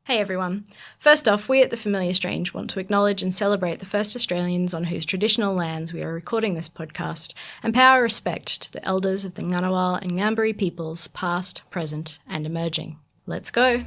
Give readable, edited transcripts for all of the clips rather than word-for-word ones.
Hey everyone. First off, we at The Familiar Strange want to acknowledge and celebrate the first Australians on whose traditional lands we are recording this podcast and pay our respect to the elders of the Ngunnawal and Ngambri peoples past, present and emerging. Let's go.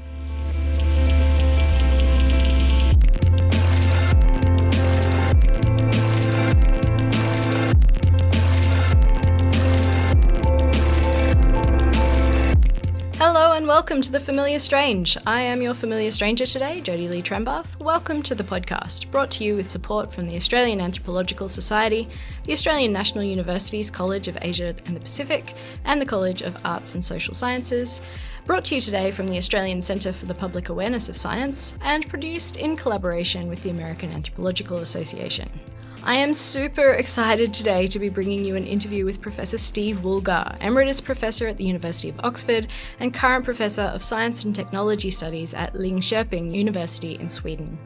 Hello and welcome to The Familiar Strange. I am your familiar stranger today, Jodie Lee Trembath. Welcome to the podcast, brought to you with support from the Australian Anthropological Society, the Australian National University's College of Asia and the Pacific, and the College of Arts and Social Sciences. Brought to you today from the Australian Centre for the Public Awareness of Science, and produced in collaboration with the American Anthropological Association. I am super excited today to be bringing you an interview with Professor Steve Woolgar, Emeritus Professor at the University of Oxford and current Professor of Science and Technology Studies at Linköping University in Sweden.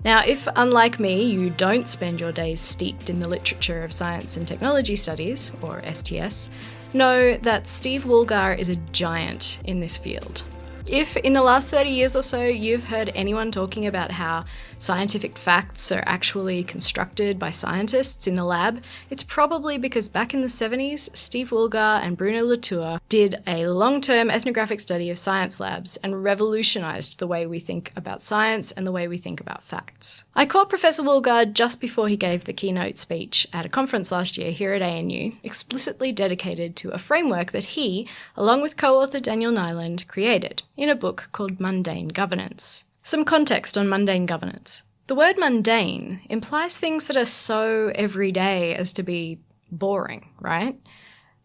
Now, if, unlike me, you don't spend your days steeped in the literature of science and technology studies, or STS, know that Steve Woolgar is a giant in this field. If in the last 30 years or so you've heard anyone talking about how scientific facts are actually constructed by scientists in the lab, it's probably because back in the 70s, Steve Woolgar and Bruno Latour did a long-term ethnographic study of science labs and revolutionised the way we think about science and the way we think about facts. I caught Professor Woolgar just before he gave the keynote speech at a conference last year here at ANU, explicitly dedicated to a framework that he, along with co-author Daniel Nyland, created in a book called Mundane Governance. Some context on mundane governance. The word mundane implies things that are so everyday as to be boring, right?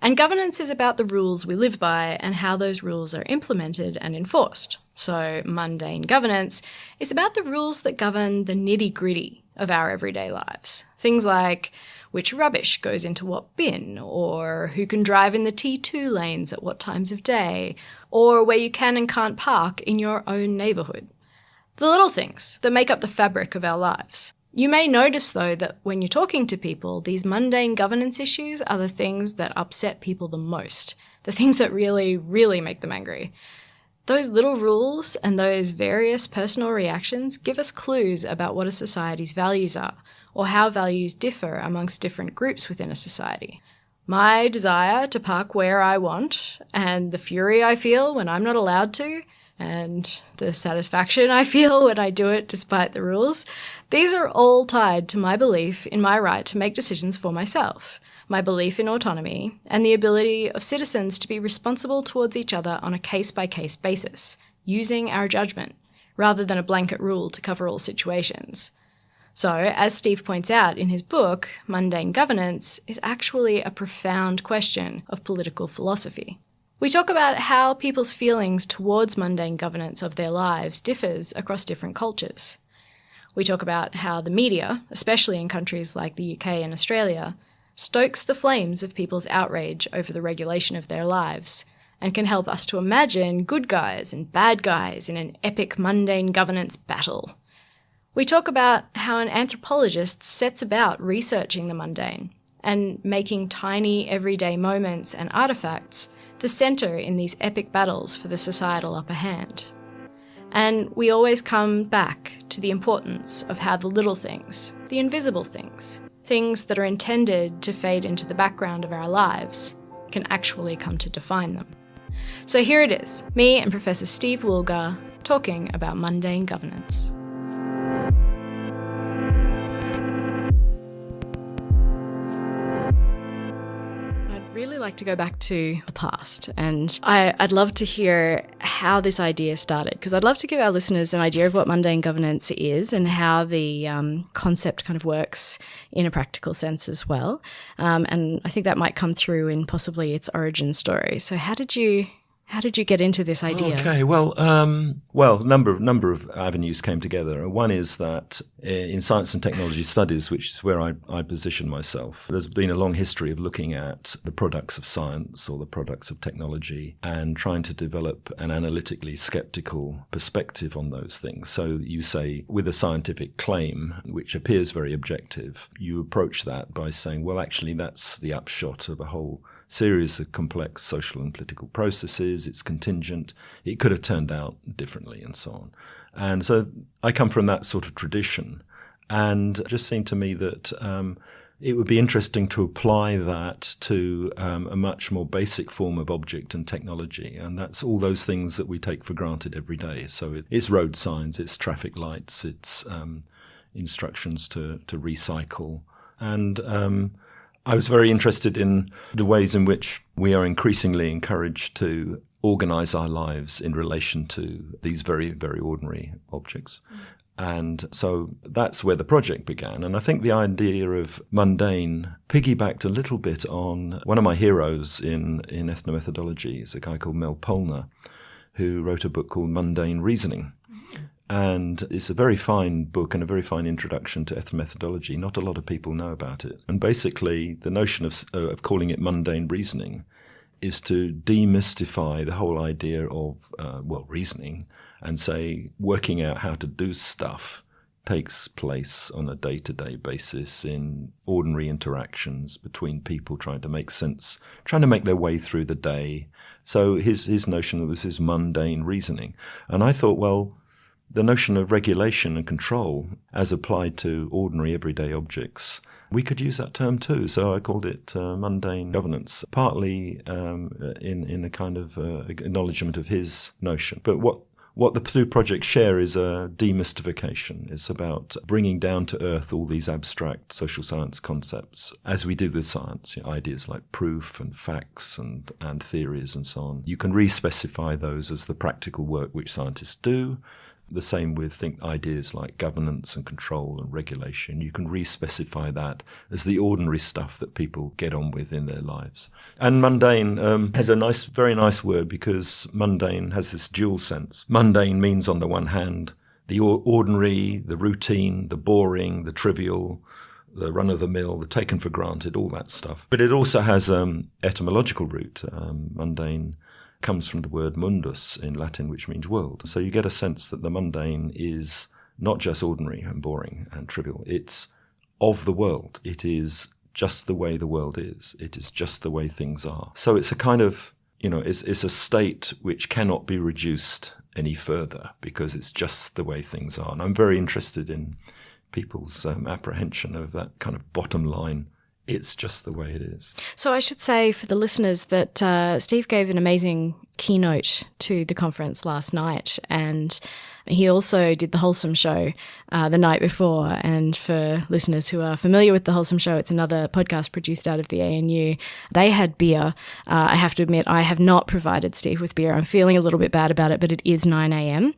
And governance is about the rules we live by and how those rules are implemented and enforced. So mundane governance is about the rules that govern the nitty-gritty of our everyday lives. Things like which rubbish goes into what bin, or who can drive in the T2 lanes at what times of day, or where you can and can't park in your own neighbourhood. The little things that make up the fabric of our lives. You may notice, though, that when you're talking to people, these mundane governance issues are the things that upset people the most, the things that really, really make them angry. Those little rules and those various personal reactions give us clues about what a society's values are, or how values differ amongst different groups within a society. My desire to park where I want, and the fury I feel when I'm not allowed to, and the satisfaction I feel when I do it despite the rules, these are all tied to my belief in my right to make decisions for myself, my belief in autonomy, and the ability of citizens to be responsible towards each other on a case-by-case basis, using our judgment, rather than a blanket rule to cover all situations. So, as Steve points out in his book, Mundane Governance is actually a profound question of political philosophy. We talk about how people's feelings towards mundane governance of their lives differs across different cultures. We talk about how the media, especially in countries like the UK and Australia, stokes the flames of people's outrage over the regulation of their lives, and can help us to imagine good guys and bad guys in an epic mundane governance battle. We talk about how an anthropologist sets about researching the mundane and making tiny everyday moments and artifacts the centre in these epic battles for the societal upper hand. And we always come back to the importance of how the little things, the invisible things, things that are intended to fade into the background of our lives, can actually come to define them. So here it is, me and Professor Steve Woolgar talking about mundane governance. Really like to go back to the past, and I'd love to hear how this idea started, because I'd love to give our listeners an idea of what mundane governance is and how the concept kind of works in a practical sense as well. And I think that might come through in possibly its origin story. So how did you get into this idea? Okay, well, number of avenues came together. One is that in science and technology studies, which is where I position myself, there's been a long history of looking at the products of science or the products of technology and trying to develop an analytically skeptical perspective on those things. So you say, with a scientific claim, which appears very objective, you approach that by saying, well, actually, that's the upshot of a whole series of complex social and political processes. It's contingent. It could have turned out differently and so on. And so I come from that sort of tradition. And it just seemed to me that it would be interesting to apply that to a much more basic form of object and technology. And that's all those things that we take for granted every day. So it's road signs, it's traffic lights, it's instructions to recycle. And I was very interested in the ways in which we are increasingly encouraged to organize our lives in relation to these very, very ordinary objects. And so that's where the project began. And I think the idea of mundane piggybacked a little bit on one of my heroes in ethnomethodology is a guy called Mel Polner, who wrote a book called Mundane Reasoning. And it's a very fine book and a very fine introduction to ethnomethodology. Not a lot of people know about it. And basically, the notion of calling it mundane reasoning is to demystify the whole idea of, reasoning, and say working out how to do stuff takes place on a day-to-day basis in ordinary interactions between people trying to make sense, trying to make their way through the day. So his notion was his mundane reasoning. And I thought, well, the notion of regulation and control as applied to ordinary everyday objects, we could use that term too. So I called it mundane governance, partly in a kind of acknowledgement of his notion. But what the two projects share is a demystification. It's about bringing down to earth all these abstract social science concepts, as we do with science, ideas like proof and facts and theories and so on. You can re-specify those as the practical work which scientists do. The same with ideas like governance and control and regulation. You can re-specify that as the ordinary stuff that people get on with in their lives. And mundane has a very nice word, because mundane has this dual sense. Mundane means, on the one hand, the ordinary, the routine, the boring, the trivial, the run-of-the-mill, the taken for granted, all that stuff. But it also has etymological root. Mundane comes from the word mundus in Latin, which means world. So you get a sense that the mundane is not just ordinary and boring and trivial. It's of the world. It is just the way the world is. It is just the way things are. So it's a kind of, it's a state which cannot be reduced any further, because it's just the way things are. And I'm very interested in people's apprehension of that kind of bottom line. It's just the way it is. So I should say for the listeners that Steve gave an amazing keynote to the conference last night, and he also did the Wholesome Show the night before. And for listeners who are familiar with the Wholesome Show, it's another podcast produced out of the ANU. They had beer. I have to admit, I have not provided Steve with beer. I'm feeling a little bit bad about it, but it is 9 a.m.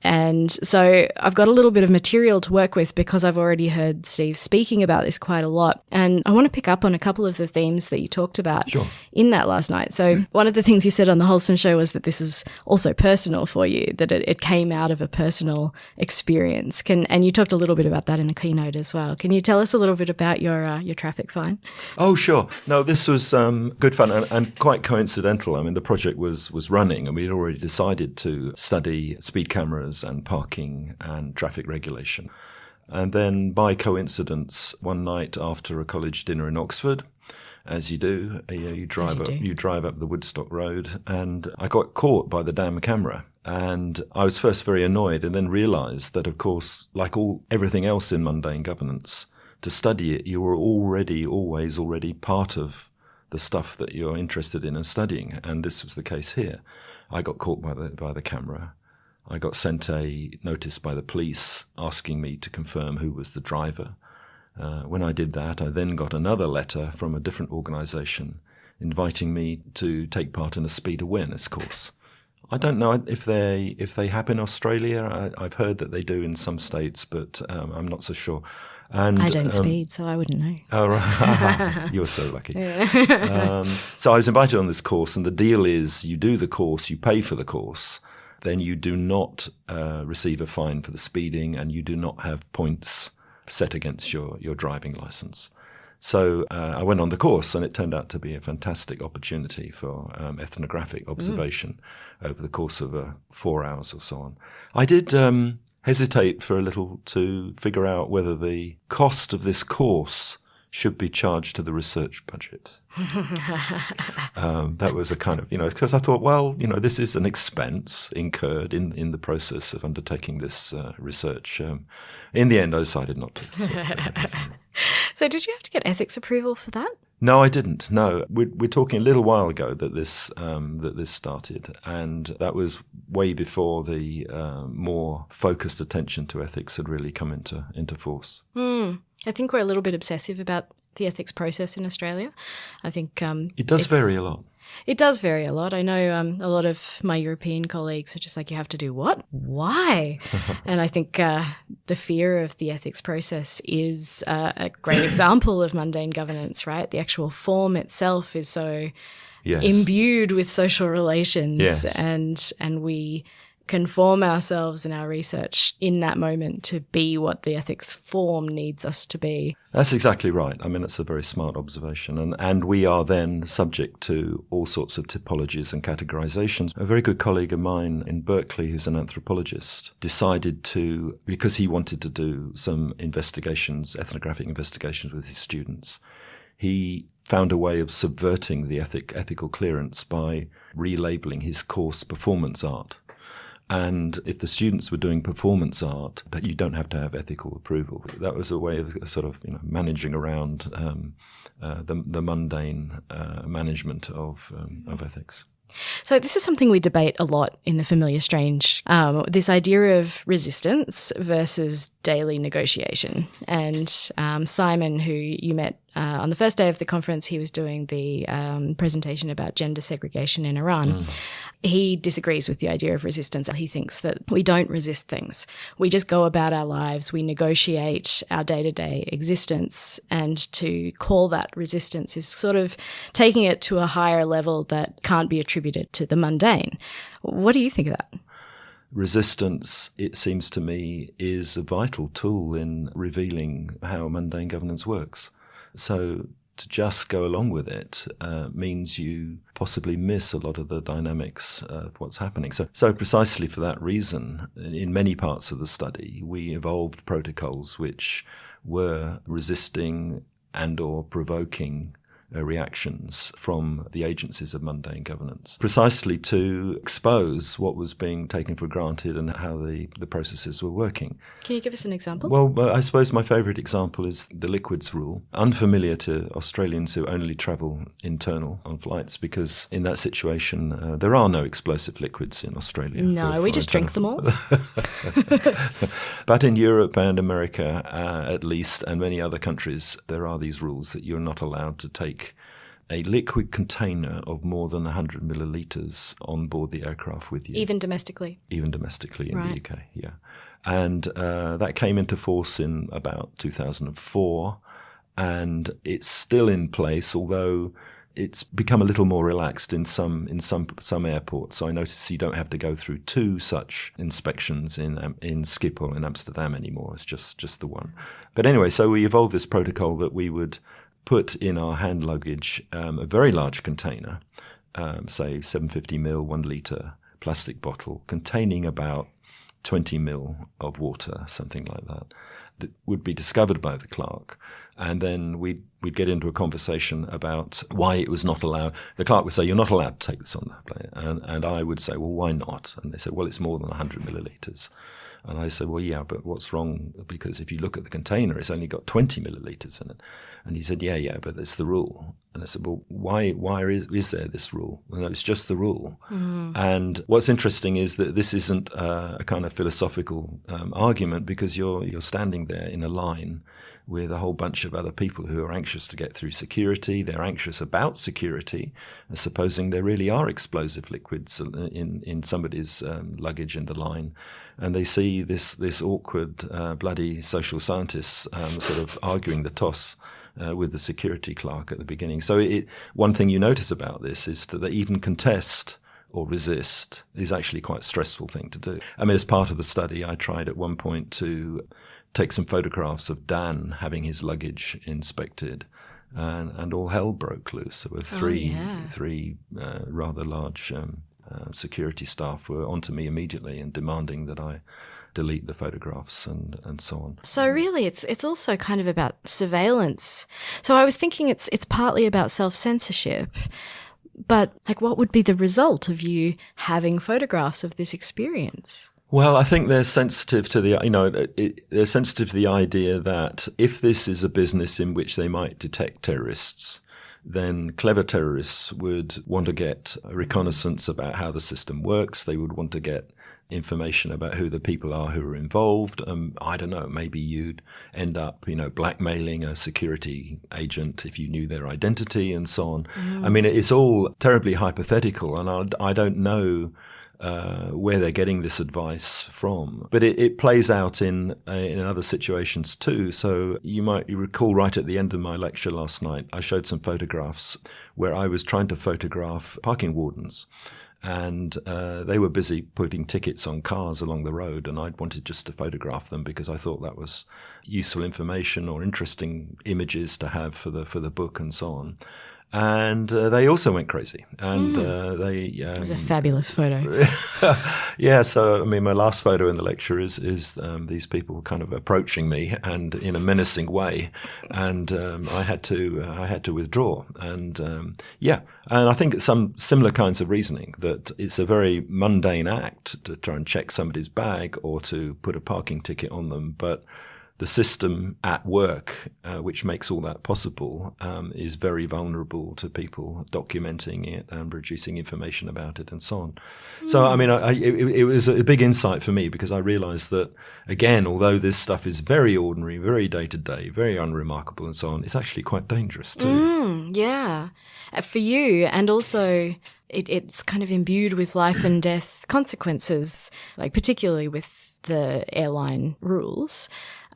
And so I've got a little bit of material to work with, because I've already heard Steve speaking about this quite a lot. And I want to pick up on a couple of the themes that you talked about in that last night. So one of the things you said on the Wholesome Show was that this is also personal for you, that it came out of a personal experience. And you talked a little bit about that in the keynote as well. Can you tell us a little bit about your traffic fine? Oh, sure. No, this was good fun and quite coincidental. I mean, the project was running, and we'd already decided to study speed cameras and parking and traffic regulation. And then by coincidence, one night after a college dinner in Oxford, as you do, you drive up the Woodstock Road, and I got caught by the damn camera. And I was first very annoyed, and then realized that, of course, like everything else in mundane governance, to study it, you were always part of the stuff that you're interested in and studying. And this was the case here. I got caught by the camera. I got sent a notice by the police asking me to confirm who was the driver. When I did that, I then got another letter from a different organisation inviting me to take part in a speed awareness course. I don't know if they happen in Australia. I've heard that they do in some states, but I'm not so sure. And I don't speed, so I wouldn't know. Oh, right. You're so lucky. Yeah. So I was invited on this course, and the deal is you do the course, you pay for the course, then you do not receive a fine for the speeding, and you do not have points set against your driving license. So I went on the course, and it turned out to be a fantastic opportunity for ethnographic observation over the course of 4 hours or so on. I did hesitate for a little to figure out whether the cost of this course should be charged to the research budget. That was a kind of, because I thought, well, this is an expense incurred in the process of undertaking this research. In the end, I decided not to. So did you have to get ethics approval for that? No, I didn't. No, we're talking a little while ago that this started, and that was way before the more focused attention to ethics had really come into force. I think we're a little bit obsessive about the ethics process in Australia. I think it does vary a lot. It does vary a lot. I know a lot of my European colleagues are just like, you have to do what? Why? And I think the fear of the ethics process is a great example of mundane governance, right? The actual form itself is so imbued with social relations, and we conform ourselves in our research in that moment to be what the ethics form needs us to be. That's exactly right. I mean, it's a very smart observation. And we are then subject to all sorts of typologies and categorizations. A very good colleague of mine in Berkeley, who's an anthropologist, decided to, because he wanted to do some investigations, ethnographic investigations with his students, he found a way of subverting the ethical clearance by relabeling his course performance art. And if the students were doing performance art, that you don't have to have ethical approval. That was a way of sort of managing around the mundane management of ethics. So this is something we debate a lot in the Familiar Strange, this idea of resistance versus daily negotiation. And Simon, who you met on the first day of the conference, he was doing the presentation about gender segregation in Iran. He disagrees with the idea of resistance. He thinks that we don't resist things. We just go about our lives. We negotiate our day-to-day existence. And to call that resistance is sort of taking it to a higher level that can't be attributed to the mundane. What do you think of that? Resistance, it seems to me, is a vital tool in revealing how mundane governance works. So to just go along with it means you possibly miss a lot of the dynamics of what's happening. So precisely for that reason, in many parts of the study, we evolved protocols which were resisting and or provoking reactions from the agencies of mundane governance, precisely to expose what was being taken for granted and how the processes were working. Can you give us an example? Well, I suppose my favourite example is the liquids rule, unfamiliar to Australians who only travel internal on flights, because in that situation there are no explosive liquids in Australia. No, we just drink them all. But in Europe and America, at least, and many other countries, there are these rules that you're not allowed to take a liquid container of more than 100 millilitres on board the aircraft with you. Even domestically? Even domestically in the UK, yeah. And that came into force in about 2004, and it's still in place, although it's become a little more relaxed in some airports. So I notice you don't have to go through two such inspections in Schiphol in Amsterdam anymore. It's just the one. But anyway, so we evolved this protocol that we would put in our hand luggage a very large container, say 750 ml, 1 litre plastic bottle containing about 20 ml of water, something like that would be discovered by the clerk. And then we'd get into a conversation about why it was not allowed. The clerk would say, you're not allowed to take this on the plane. And I would say, well, why not? And they said, well, it's more than 100 millilitres. And I said, well, yeah, but what's wrong? Because if you look at the container, it's only got 20 millilitres in it. And he said, yeah, but that's the rule. And I said, well, why is there this rule? Well, no, it's just the rule. Mm. And what's interesting is that this isn't a kind of philosophical argument, because you're standing there in a line with a whole bunch of other people who are anxious to get through security. They're anxious about security, supposing there really are explosive liquids in somebody's luggage in the line. And they see this awkward, bloody social scientists sort of arguing the toss with the security clerk at the beginning. So one thing you notice about this is that they even contest or resist is actually quite a stressful thing to do. I mean, as part of the study, I tried at one point to take some photographs of Dan having his luggage inspected, and all hell broke loose. There were three rather large security staff were onto me immediately and demanding that I delete the photographs and so on. So really, it's also kind of about surveillance. So I was thinking it's partly about self-censorship, but like, what would be the result of you having photographs of this experience? Well, I think they're sensitive to they're sensitive to the idea that if this is a business in which they might detect terrorists, then clever terrorists would want to get a reconnaissance about how the system works. They would want to get information about who the people are who are involved. I don't know, maybe you'd end up, blackmailing a security agent if you knew their identity and so on. I mean, it's all terribly hypothetical, and I don't know where they're getting this advice from. But it plays out in other situations too. So you recall right at the end of my lecture last night, I showed some photographs where I was trying to photograph parking wardens. And they were busy putting tickets on cars along the road, and I wanted just to photograph them because I thought that was useful information or interesting images to have for the book and so on. And they also went crazy. And it was a fabulous photo. Yeah. So, I mean, my last photo in the lecture is these people kind of approaching me and in a menacing way. And I had to withdraw. And and I think it's some similar kinds of reasoning, that it's a very mundane act to try and check somebody's bag or to put a parking ticket on them. But the system at work, which makes all that possible, is very vulnerable to people documenting it and producing information about it and so on. So, I mean, it was a big insight for me, because I realized that, again, although this stuff is very ordinary, very day-to-day, very unremarkable and so on, it's actually quite dangerous too. Yeah. For you, and also it's kind of imbued with life and death consequences, like particularly with the airline rules.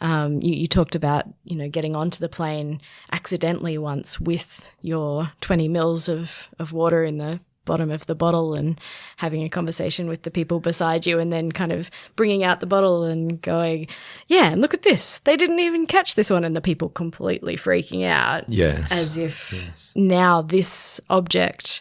You talked about, getting onto the plane accidentally once with your 20 mils of water in the bottom of the bottle and having a conversation with the people beside you, and then kind of bringing out the bottle and going, yeah, and look at this. They didn't even catch this one, and the people completely freaking out. Yes. As if now this object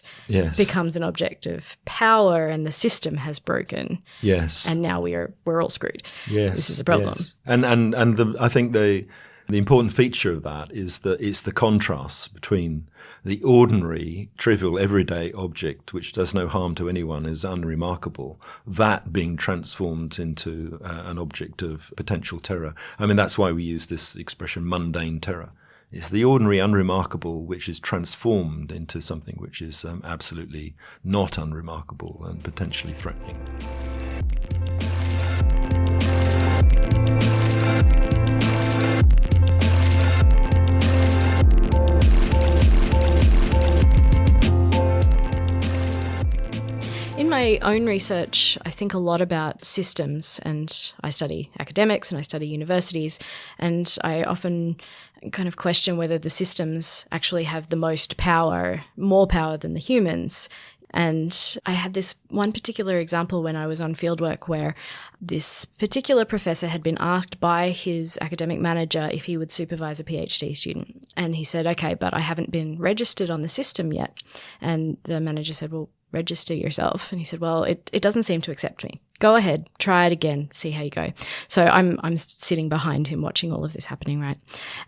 becomes an object of power and the system has broken. Yes. And now we're all screwed. Yes. This is a problem. Yes. And I think the important feature of that is that it's the contrast between the ordinary, trivial, everyday object, which does no harm to anyone, is unremarkable, that being transformed into an object of potential terror. I mean, that's why we use this expression, mundane terror. It's the ordinary, unremarkable, which is transformed into something which is absolutely not unremarkable and potentially threatening. In my own research, I think a lot about systems, and I study academics and I study universities, and I often kind of question whether the systems actually have the most power, more power than the humans. And I had this one particular example when I was on fieldwork where this particular professor had been asked by his academic manager if he would supervise a PhD student. And he said, okay, but I haven't been registered on the system yet. And the manager said, well, register yourself. And he said, well, it doesn't seem to accept me. Go ahead, try it again, see how you go. So I'm sitting behind him watching all of this happening, right?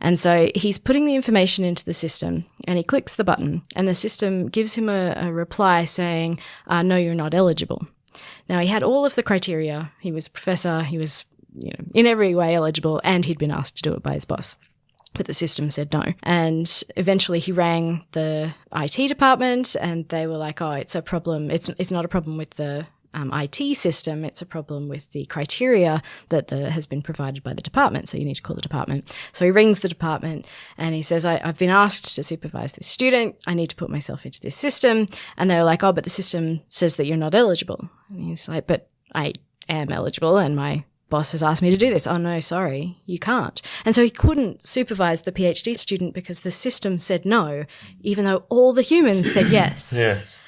And so he's putting the information into the system and he clicks the button and the system gives him a reply saying, no, you're not eligible. Now, he had all of the criteria. He was a professor. He was, in every way eligible, and he'd been asked to do it by his boss. But the system said no. And eventually he rang the IT department and they were like, oh, it's a problem. It's not a problem with the IT system. It's a problem with the criteria that has been provided by the department. So you need to call the department. So he rings the department and he says, I've been asked to supervise this student. I need to put myself into this system. And they were like, oh, but the system says that you're not eligible. And he's like, but I am eligible and my boss has asked me to do this. Oh, no, sorry, you can't. And so he couldn't supervise the PhD student because the system said no, even though all the humans said yes.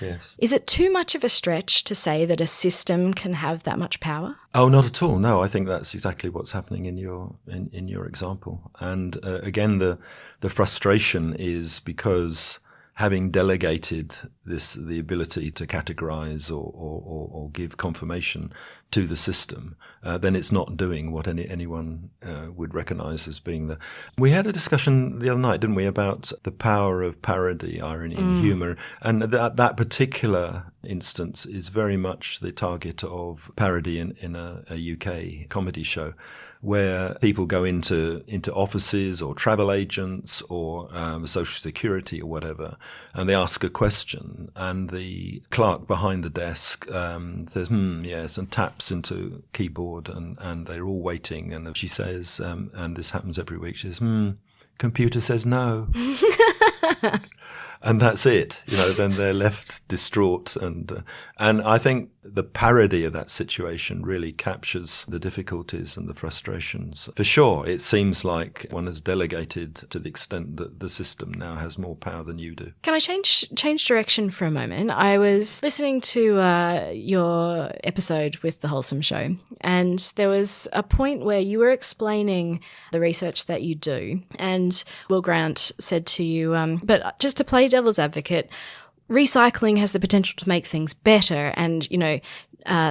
Yes. Is it too much of a stretch to say that a system can have that much power? Oh, not at all. No, I think that's exactly what's happening in your example. And again, the frustration is because having delegated the ability to categorize or give confirmation to the system, then it's not doing what anyone would recognize as being the... We had a discussion the other night, didn't we, about the power of parody, irony, and humour. And that particular instance is very much the target of parody in a UK comedy show, where people go into offices or travel agents or social security or whatever, and they ask a question, and the clerk behind the desk says, yes, and taps into keyboard, and they're all waiting, and she says, and this happens every week, she says, computer says no. And that's it, then they're left distraught. And I think the parody of that situation really captures the difficulties and the frustrations. For sure, it seems like one has delegated to the extent that the system now has more power than you do. Can I change direction for a moment? I was listening to your episode with The Wholesome Show, and there was a point where you were explaining the research that you do, and Will Grant said to you, but just to play devil's advocate, recycling has the potential to make things better, and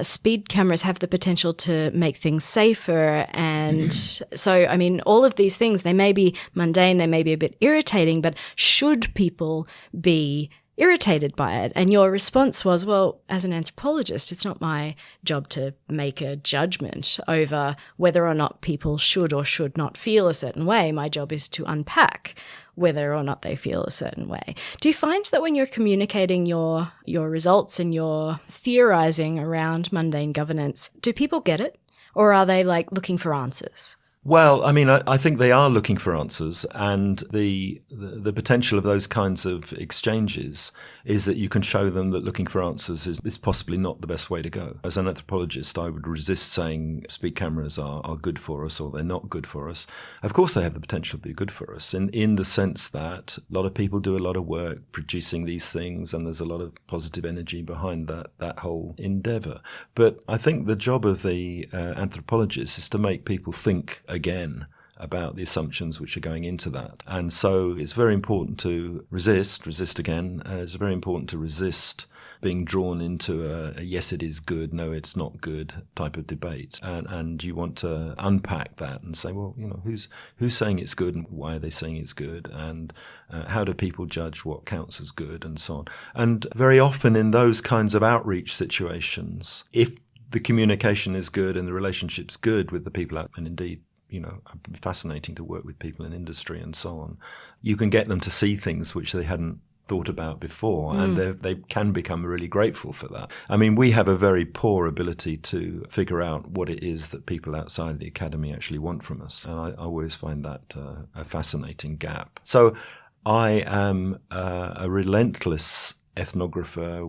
speed cameras have the potential to make things safer, and so I mean all of these things, they may be mundane, they may be a bit irritating, but should people be irritated by it? And your response was, well, as an anthropologist, it's not my job to make a judgment over whether or not people should or should not feel a certain way. My job is to unpack whether or not they feel a certain way. Do you find that when you're communicating your results and your theorizing around mundane governance, do people get it? Or are they like looking for answers? Well, I mean, I think they are looking for answers, and the potential of those kinds of exchanges is that you can show them that looking for answers is possibly not the best way to go. As an anthropologist, I would resist saying speed cameras are good for us or they're not good for us. Of course, they have the potential to be good for us in the sense that a lot of people do a lot of work producing these things, and there's a lot of positive energy behind that whole endeavour. But I think the job of the anthropologist is to make people think again about the assumptions which are going into that. And so it's very important to resist again. It's very important to resist being drawn into a yes, it is good, no, it's not good type of debate. And you want to unpack that and say, well, who's saying it's good and why are they saying it's good? And how do people judge what counts as good and so on? And very often in those kinds of outreach situations, if the communication is good and the relationship's good with the people out, and indeed, fascinating to work with people in industry and so on, you can get them to see things which they hadn't thought about before, and they can become really grateful for that. I mean, we have a very poor ability to figure out what it is that people outside the academy actually want from us, and I always find that a fascinating gap. So I am a relentless ethnographer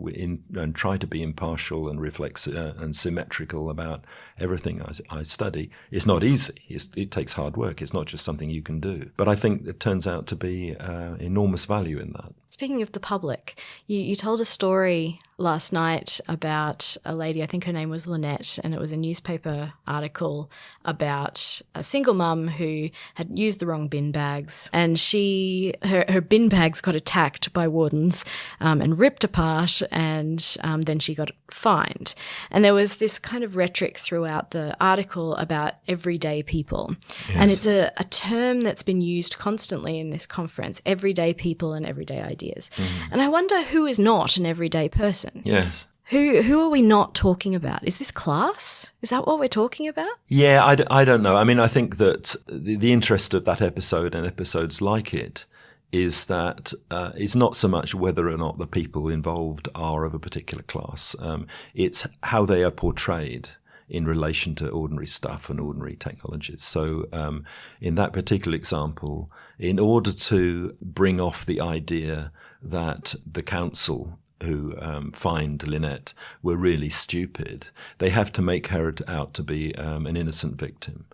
and try to be impartial and reflexive and symmetrical about everything I study. It's not easy. It takes hard work. It's not just something you can do. But I think it turns out to be enormous value in that. Speaking of the public, you told a story last night about a lady, I think her name was Lynette, and it was a newspaper article about a single mum who had used the wrong bin bags, and her bin bags got attacked by wardens and ripped apart, and then she got fined. And there was this kind of rhetoric throughout the article about everyday people. Yes. And it's a term that's been used constantly in this conference, everyday people and everyday ideas. And I wonder who is not an everyday person. Yes. Who are we not talking about? Is this class? Is that what we're talking about? Yeah, I don't know. I mean, I think that the interest of that episode and episodes like it is that it's not so much whether or not the people involved are of a particular class. It's how they are portrayed in relation to ordinary stuff and ordinary technologies. So in that particular example, in order to bring off the idea that the council who fined Lynette were really stupid, they have to make her out to be an innocent victim.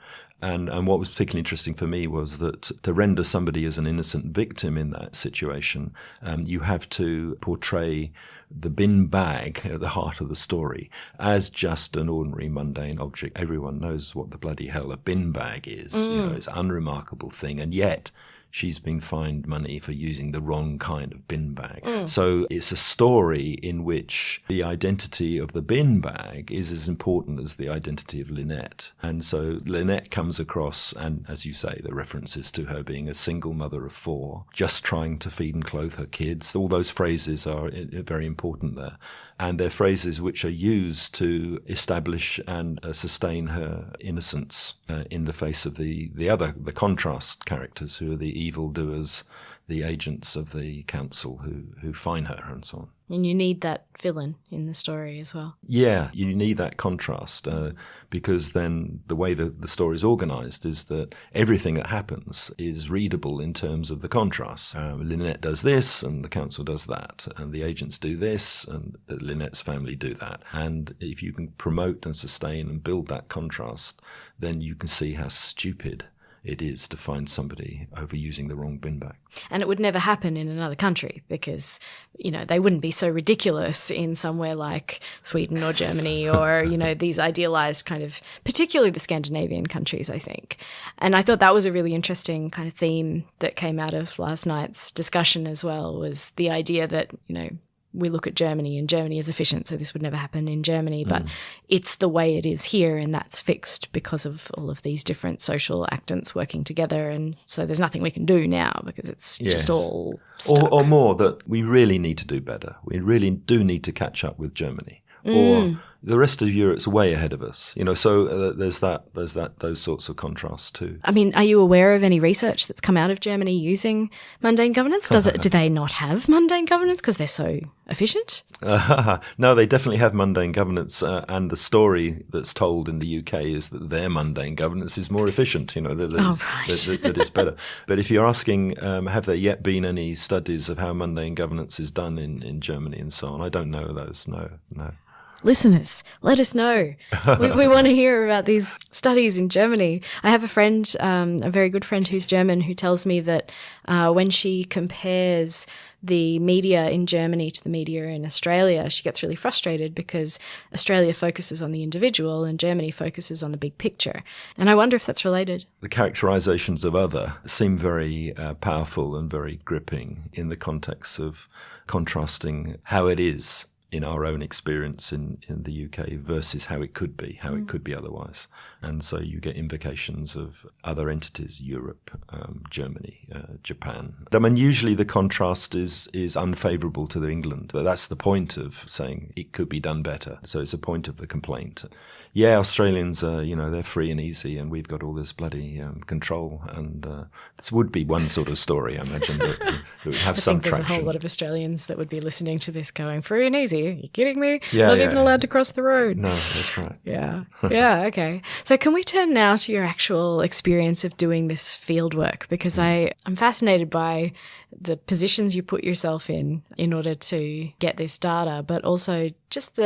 And what was particularly interesting for me was that to render somebody as an innocent victim in that situation, you have to portray the bin bag at the heart of the story as just an ordinary mundane object. Everyone knows what the bloody hell a bin bag is. It's an unremarkable thing, and yet she's been fined money for using the wrong kind of bin bag. So it's a story in which the identity of the bin bag is as important as the identity of Lynette. And so Lynette comes across, and as you say, the references to her being a single mother of 4, just trying to feed and clothe her kids. All those phrases are very important there. And they're phrases which are used to establish and sustain her innocence in the face of the contrast characters who are the evildoers, the agents of the council who fine her and so on. And you need that villain in the story as well. Yeah, you need that contrast because then the way the story is organised is that everything that happens is readable in terms of the contrast. Lynette does this and the council does that, and the agents do this and Lynette's family do that. And if you can promote and sustain and build that contrast, then you can see how stupid it is to find somebody overusing the wrong bin bag. And it would never happen in another country because, they wouldn't be so ridiculous in somewhere like Sweden or Germany or, these idealized kind of, particularly the Scandinavian countries, I think. And I thought that was a really interesting kind of theme that came out of last night's discussion as well, was the idea that, we look at Germany and Germany is efficient, so this would never happen in Germany, but it's the way it is here and that's fixed because of all of these different social actants working together, and so there's nothing we can do now because it's just all stuck. Or more, that we really need to do better. We really do need to catch up with Germany. Or the rest of Europe's way ahead of us, so there's those sorts of contrasts too. I mean, are you aware of any research that's come out of Germany using mundane governance? Do they not have mundane governance because they're so efficient? No, they definitely have mundane governance, and the story that's told in the UK is that their mundane governance is more efficient, that is better. But if you're asking, have there yet been any studies of how mundane governance is done in Germany and so on, I don't know those, no. Listeners, let us know. We want to hear about these studies in Germany. I have a friend, a very good friend who's German, who tells me that when she compares the media in Germany to the media in Australia, she gets really frustrated because Australia focuses on the individual and Germany focuses on the big picture. And I wonder if that's related. The characterizations of other seem very powerful and very gripping in the context of contrasting how it is in our own experience in the UK versus how it could be otherwise. And so you get invocations of other entities, Europe, Germany, Japan. I mean, usually the contrast is unfavourable to England. But that's the point of saying it could be done better. So it's a point of the complaint. Yeah, Australians, they're free and easy and we've got all this bloody control. And this would be one sort of story, I imagine, that would have some traction. There's a whole lot of Australians that would be listening to this going, free and easy? Are you kidding me? Not even allowed to cross the road. No, that's right. Yeah, okay. So can we turn now to your actual experience of doing this field work? Because I'm fascinated by the positions you put yourself in order to get this data, but also just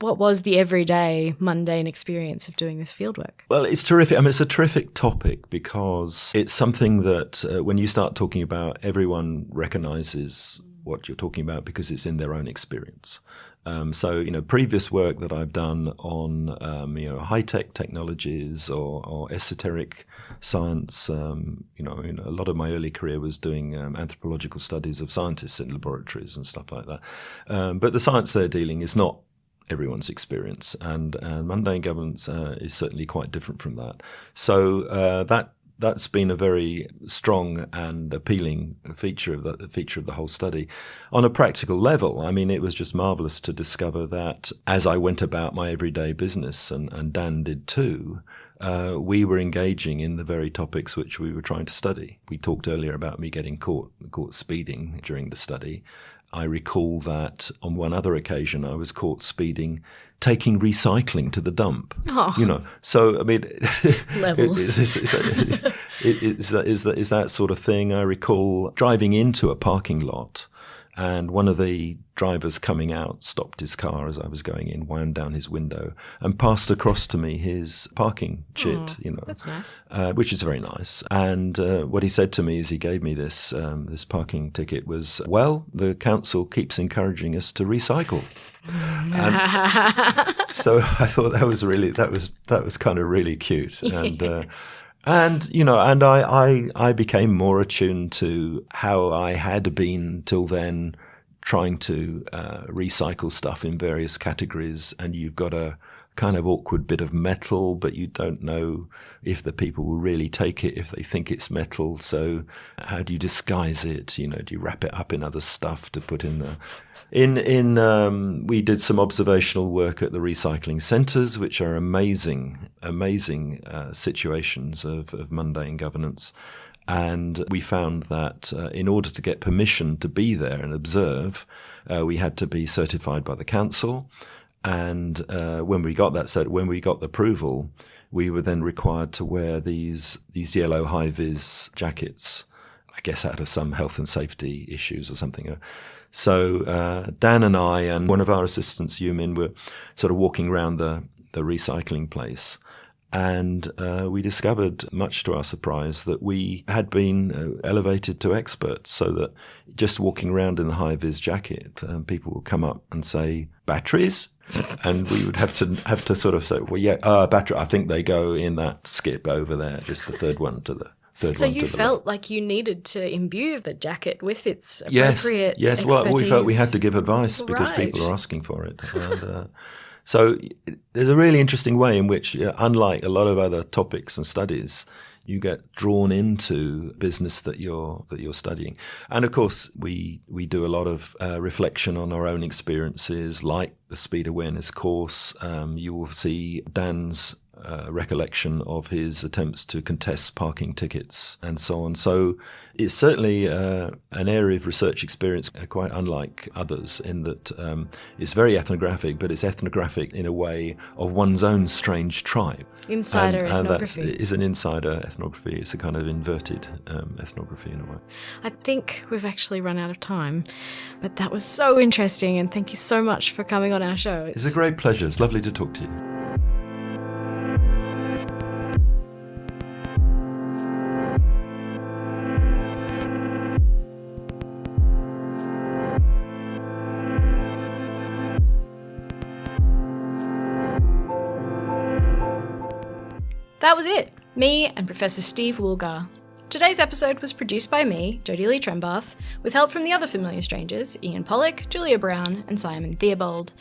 what was the everyday mundane experience of doing this fieldwork? Well, it's terrific. I mean, it's a terrific topic because it's something that when you start talking about, everyone recognizes what you're talking about because it's in their own experience. So, previous work that I've done on, high-tech technologies or esoteric science, a lot of my early career was doing anthropological studies of scientists in laboratories and stuff like that. But the science they're dealing is not everyone's experience, and mundane governance is certainly quite different from that. So that's been a very strong and appealing feature of the whole study. On a practical level, I mean, it was just marvelous to discover that as I went about my everyday business, and Dan did too, we were engaging in the very topics which we were trying to study. We talked earlier about me getting caught speeding during the study. I recall that on one other occasion I was caught speeding taking recycling to the dump. Oh. So I mean, levels. is that sort of thing. I recall driving into a parking lot, and one of the drivers coming out stopped his car as I was going in, wound down his window, and passed across to me his parking chit. That's nice. Which is very nice. And what he said to me as he gave me this parking ticket was, "Well, the council keeps encouraging us to recycle." And so I thought that was kind of really cute. Yes. And, you know, and I became more attuned to how I had been till then trying to recycle stuff in various categories, and you've got a kind of awkward bit of metal, but you don't know if the people will really take it if they think it's metal. So how do you disguise it? You know, do you wrap it up in other stuff to put in the... we did some observational work at the recycling centres, which are amazing situations of mundane governance. And we found that in order to get permission to be there and observe, we had to be certified by the council. And when we got the approval, we were then required to wear these yellow high-vis jackets, I guess out of some health and safety issues or something. So Dan and I and one of our assistants, Yumin, were sort of walking around the recycling place. And we discovered, much to our surprise, that we had been elevated to experts, so that just walking around in the high-vis jacket, people would come up and say, "Batteries?" And we would have to sort of say, "Well, yeah, battery. I think they go in that skip over there, just the third one to the third one to the left." So you felt like you needed to imbue the jacket with its appropriate yes. expertise. Well, we felt we had to give advice because people are asking for it. And, so there's a really interesting way in which, unlike a lot of other topics and studies, you get drawn into business that you're studying. And of course, we do a lot of reflection on our own experiences, like the speed awareness course. You will see Dan's recollection of his attempts to contest parking tickets and so on. So it's certainly an area of research experience quite unlike others in that it's very ethnographic, but it's ethnographic in a way of one's own strange tribe. Insider ethnography. And that is an insider ethnography. It's a kind of inverted ethnography in a way. I think we've actually run out of time, but that was so interesting, and thank you so much for coming on our show. It's a great pleasure. It's lovely to talk to you. That was it. Me and Professor Steve Woolgar. Today's episode was produced by me, Jodie Lee Trembath, with help from the other familiar strangers, Ian Pollock, Julia Brown, and Simon Theobald.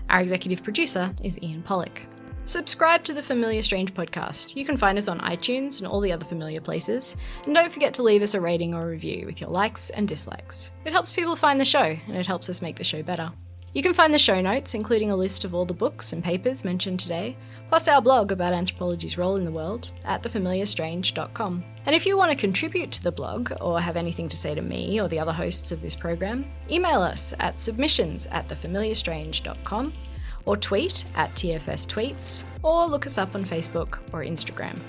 Our executive producer is Ian Pollock. Subscribe to the Familiar Strange podcast. You can find us on iTunes and all the other familiar places. And don't forget to leave us a rating or review with your likes and dislikes. It helps people find the show, and it helps us make the show better. You can find the show notes, including a list of all the books and papers mentioned today, plus our blog about anthropology's role in the world, at thefamiliarstrange.com. And if you want to contribute to the blog, or have anything to say to me or the other hosts of this program, email us at submissions@thefamiliarstrange.com, or tweet at TFS Tweets, or look us up on Facebook or Instagram.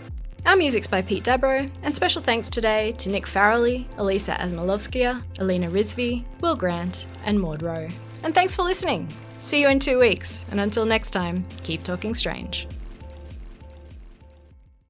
Our music's by Pete Dabro, and special thanks today to Nick Farrelly, Elisa Asmalovskia, Alina Rizvi, Will Grant, and Maud Rowe. And thanks for listening. See you in 2 weeks, and until next time, keep talking strange.